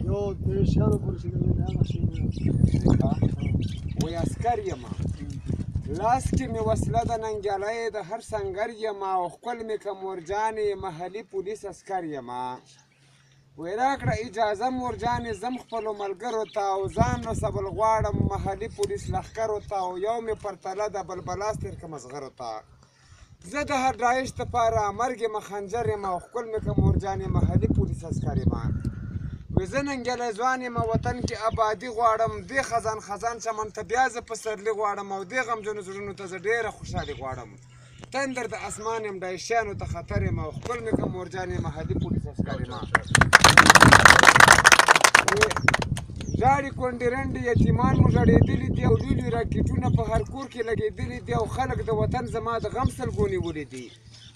یو درېشیانو پورې چې کوي هغه شی وایي عسکر یم لاس کې مې وسله د ننګیالی د هر سنګر یم او ښکل مې که مورجانې محلي پولیس عسکر یم وایي راکړه اجازه مورجانې ځم خپلو ملګرو ته او ځان رسول غواړم محلي پولیس لښکرو ته او یو مې پرتله د بل بلاس تېر کړم زغرو ته زه د هر ډایش دپاره مرګ یم خنجر یم او ښکل مې که مورجانې محلي پولیس عسکر یم وایي زه ننګیالی ځوان یم وطن کې ابادي غواړم دې خزان خزان چمن ته بیا زه پسرلي غواړم او دې غمجنو زړونو ته زه ډېره خوشحالي غواړم تندر د اسمان یم ډایشیانو ته خطر یم او ښکل مې که مورجانې محلي پولیس عسکر یم ژاړې کونډې رنډې یتیمان مو ژړېدلي دي او لوی لوی راکېټونه په هر کور کې لګېدلي دي او خلک د وطن زما د غم سلګو نیولي دي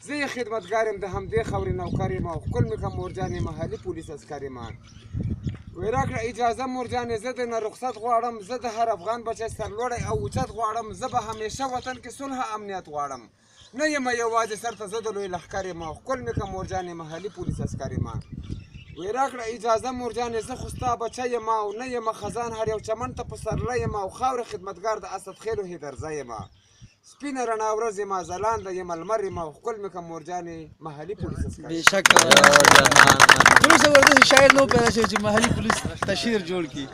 زه یې خدمتګار یم د همدې خاورې نوکر یم او ښکل مې که مورجانې محلي پولیس عسکر یم وایي راکړه اجازه مورجانې زه درنه رخصت غواړم زه د هر افغان بچی سرلوړی او اوچت غواړم زه به همیشه وطن کې صلح امنیت غواړم نه یم یوازې سر ته زه د لوی لښکر یم او ښکل مې که مورجانې محلي پولیس عسکر یم وایي راکړه اجازه مورجانې زه خو ستا بچی یم او نه یم خزان هر یو چمن ته پسرلی یم او خاورې خدمتګار د اسد خیلو هیدرزه یم سپینه رڼا ورځ یم ځلانده یم لمر یم او ښکل مې که مورجانې محلي پولیس عسکر بېشکه ټول زبردست شاعر نه و پیدا شوی چې محلي پولیس ته شعر جوړ کړي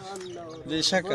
بېشکه